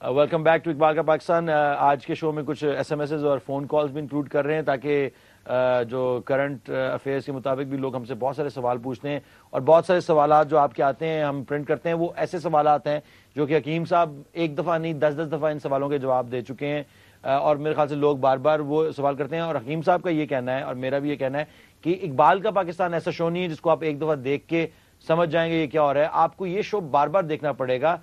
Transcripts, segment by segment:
Welcome back to Iqbal کا پاکستان. آج کے شو میں کچھ ایس ایم ایسز اور فون کالز بھی انکلوڈ کر رہے ہیں تاکہ جو کرنٹ افیئرس کے مطابق بھی لوگ ہم سے بہت سارے سوال پوچھتے ہیں اور بہت سارے سوالات جو آپ کے آتے ہیں ہم پرنٹ کرتے ہیں. وہ ایسے سوالات ہیں جو کہ حکیم صاحب ایک دفعہ نہیں 10 دفعہ ان سوالوں کے جواب دے چکے ہیں اور میرے خیال سے لوگ بار بار وہ سوال کرتے ہیں. اور حکیم صاحب کا یہ کہنا ہے اور میرا بھی یہ کہنا ہے کہ اقبال کا پاکستان ایسا شو نہیں ہے جس کو آپ ایک دفعہ دیکھ کے سمجھ جائیں گے یہ کیا ہو رہا ہے. آپ کو یہ شو بار بار دیکھنا پڑے گا.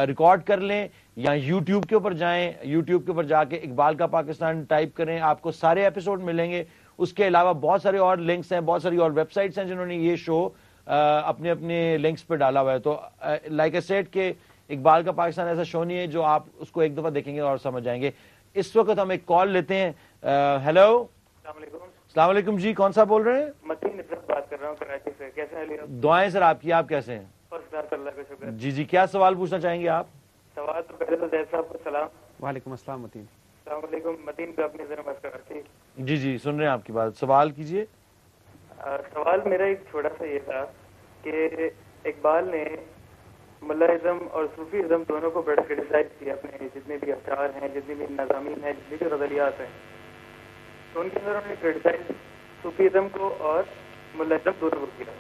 ریکارڈ کر لیں یا یوٹیوب کے اوپر جائیں, یوٹیوب کے اوپر جا کے اقبال کا پاکستان ٹائپ کریں, آپ کو سارے ایپیسوڈ ملیں گے. اس کے علاوہ بہت سارے اور لنکس ہیں, بہت ساری اور ویب سائٹس ہیں جنہوں نے یہ شو اپنے اپنے لنکس پہ ڈالا ہوا ہے. تو لائک اے سیٹ کہ اقبال کا پاکستان ایسا شو نہیں ہے جو آپ اس کو ایک دفعہ دیکھیں گے اور سمجھ جائیں گے. اس وقت ہم ایک کال لیتے ہیں. ہیلو, السلام علیکم جی, کون سا بول رہے ہیں؟ متین نصرت بات کر رہا ہوں کراچی سے. کیسے ہیں آپ؟ دعائیں سر آپ کی, آپ کیسے ہیں؟ اللہ کا شکر. جی جی, کیا سوال پوچھنا چاہیں گے آپ؟ سوال تو پہلے تو زید صاحب کو سلام. وعلیکم السلام متین. السلام علیکم متین کو اپنی ذرا بات کراچی. جی جی, سن رہے ہیں آپ کی بات, سوال کیجئے. سوال میرا ایک چھوٹا سا یہ تھا کہ اقبال نے ملا ازم اور صوفی ازم دونوں کو بڑا کرٹیسائز کیا. اپنے جتنے بھی افکار ہیں, جتنی بھی نظامین ہیں, جتنی بھی غزلیات ہیں, تو ان کے اندر انہوں نے کرٹیسائز صوفی ازم کو اور ملا ازم دونوں کو کیا.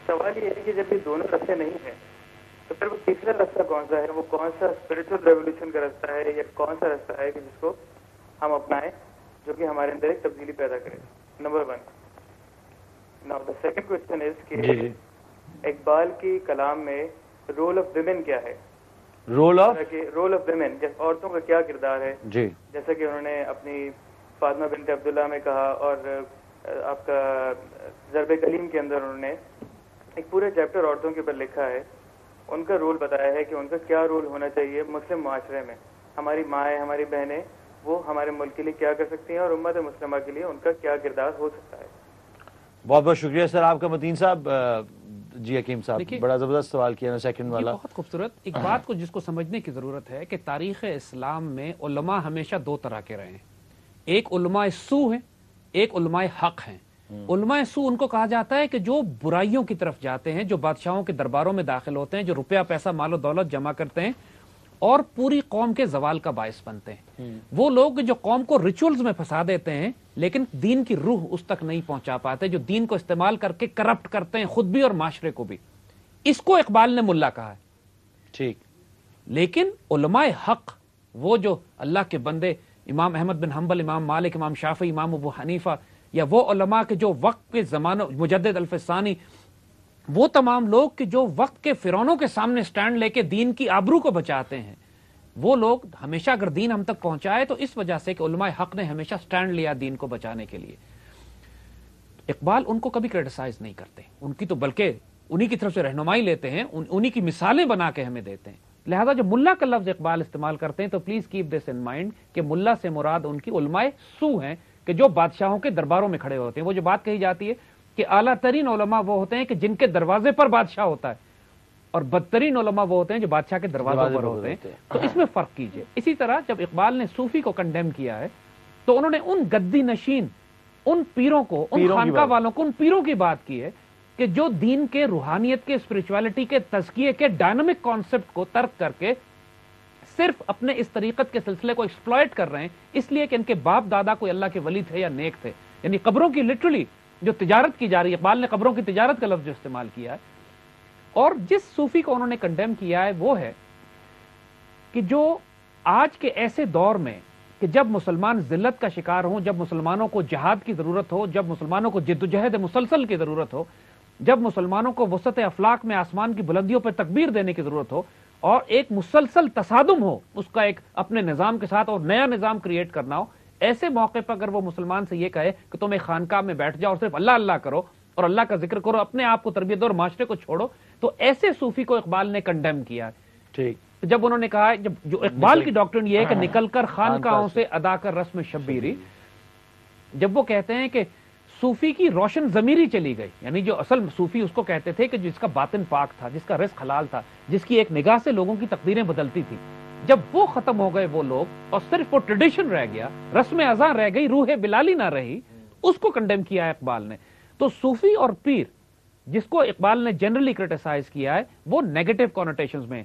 سوال یہ ہے کہ جب یہ دونوں رستے نہیں ہیں تو پھر وہ تیسرا راستہ کون سا ہے؟ وہ کون سا اسپرچل ریولیوشن کا راستہ ہے یا کون سا راستہ ہے کہ جس کو ہم اپنائیں جو کہ ہمارے اندر ایک تبدیلی پیدا کرے؟ Number 1. Now the second question is کہ اقبال کی کلام میں رول آف ویمن کیا ہے؟ رول آف ویمن, جیسے عورتوں کا کیا کردار ہے؟ جی, جیسا کہ انہوں نے اپنی فاطمہ بنت عبداللہ میں کہا اور آپ کا ضرب کلیم کے اندر انہوں نے ایک پورا چیپٹر عورتوں کے اوپر لکھا ہے. ان کا رول بتایا ہے کہ ان کا کیا رول ہونا چاہیے مسلم معاشرے میں. ہماری مائیں, ہماری بہنیں, وہ ہمارے ملک کے لیے کیا کر سکتی ہیں اور امت مسلمہ کے لیے ان کا کیا کردار ہو سکتا ہے. بہت بہت شکریہ سر آپ کا متین صاحب. جی حکیم صاحب, بڑا زبردست سوال کیا سیکنڈ والا, بہت خوبصورت. ایک بات کو جس کو سمجھنے کی ضرورت ہے کہ تاریخ اسلام میں علماء ہمیشہ دو طرح کے رہے ہیں. ایک علماء سو ہیں, ایک علماء حق ہیں. علماء سو ان کو کہا جاتا ہے کہ جو برائیوں کی طرف جاتے ہیں, جو بادشاہوں کے درباروں میں داخل ہوتے ہیں, جو روپیہ پیسہ مال و دولت جمع کرتے ہیں اور پوری قوم کے زوال کا باعث بنتے ہیں. وہ لوگ جو قوم کو ریچولز میں پھنسا دیتے ہیں لیکن دین کی روح اس تک نہیں پہنچا پاتے, جو دین کو استعمال کر کے کرپٹ کرتے ہیں خود بھی اور معاشرے کو بھی. اس کو اقبال نے ملا کہا ہے. ٹھیک, لیکن علماء حق وہ جو اللہ کے بندے, امام احمد بن حنبل, امام مالک, امام شافعی, امام ابو حنیفہ, یا وہ علماء کے جو وقت کے زمانوں, مجدد الفسانی, وہ تمام لوگ کہ جو وقت کے فرعونوں کے سامنے سٹینڈ لے کے دین کی آبرو کو بچاتے ہیں, وہ لوگ ہمیشہ اگر دین ہم تک پہنچائے تو اس وجہ سے کہ علماء حق نے ہمیشہ سٹینڈ لیا دین کو بچانے کے لیے. اقبال ان کو کبھی کرٹیسائز نہیں کرتے, ان کی تو بلکہ انہی کی طرف سے رہنمائی لیتے ہیں, انہی کی مثالیں بنا کے ہمیں دیتے ہیں. لہذا جب ملا کا لفظ اقبال استعمال کرتے ہیں تو please keep this in mind کہ ملا سے مراد ان کی علماء سو ہیں کہ جو بادشاہوں کے درباروں میں کھڑے ہوتے ہیں. وہ جو بات کہی جاتی ہے کہ اعلیٰ ترین علماء وہ ہوتے ہیں کہ جن کے دروازے پر بادشاہ ہوتا ہے, اور بدترین علماء وہ ہوتے ہیں جو بادشاہ کے دروازوں پر ہوتے ہیں. تو اس میں فرق کیجئے. اسی طرح جب اقبال نے صوفی کو کنڈیم کیا ہے تو انہوں نے ان گدی نشین, ان پیروں کو, ان خانقاہ والوں کو, ان پیروں کی بات کی ہے کہ جو دین کے, روحانیت کے, اسپرچوالٹی کے, تزکیے کے ڈائنامک کانسیپٹ کو ترک کر کے صرف اپنے اس طریقت کے سلسلے کو ایکسپلائٹ کر رہے ہیں اس لیے کہ ان کے باپ دادا کوئی اللہ کے ولی تھے یا نیک تھے. یعنی قبروں کی لٹرلی جو تجارت کی جا رہی ہے, اقبال نے قبروں کی تجارت کا لفظ جو استعمال کیا ہے. اور جس صوفی کو انہوں نے کنڈیم کیا ہے وہ ہے کہ جو آج کے ایسے دور میں کہ جب مسلمان ذلت کا شکار ہوں, جب مسلمانوں کو جہاد کی ضرورت ہو, جب مسلمانوں کو جدوجہد مسلسل کی ضرورت ہو, جب مسلمانوں کو وسط افلاق میں آسمان کی بلندیوں پر تکبیر دینے کی ضرورت ہو اور ایک مسلسل تصادم ہو اس کا ایک اپنے نظام کے ساتھ اور نیا نظام کریٹ کرنا ہو, ایسے موقع پر اگر وہ مسلمان سے یہ کہے کہ تم ایک خانقاہ میں بیٹھ جاؤ اور صرف اللہ اللہ کرو اور اللہ کا ذکر کرو, اپنے آپ کو تربیت دو اور معاشرے کو چھوڑو, تو ایسے صوفی کو اقبال نے کنڈیم کیا. ٹھیک, جب انہوں نے کہا, جب جو اقبال کی ڈاکٹرن یہ ہے کہ نکل کر خانقاہوں سے ادا کر رسم شبیری, جب وہ کہتے ہیں کہ صوفی کی روشن ضمیری چلی گئی, یعنی جو اصل صوفی اس کو کہتے تھے کہ جس کا باطن پاک تھا, جس کا رزق حلال تھا, جس کی ایک نگاہ سے لوگوں کی تقدیریں بدلتی تھی, جب وہ ختم ہو گئے وہ لوگ اور صرف وہ ٹریڈیشن رہ گیا, رسم ازاں رہ گئی, روح بلالی نہ رہی, اس کو کنڈیم کیا ہے اقبال نے. تو صوفی اور پیر جس کو اقبال نے جنرلی کرٹیسائز کیا ہے وہ نیگیٹو کونوٹیشنز میں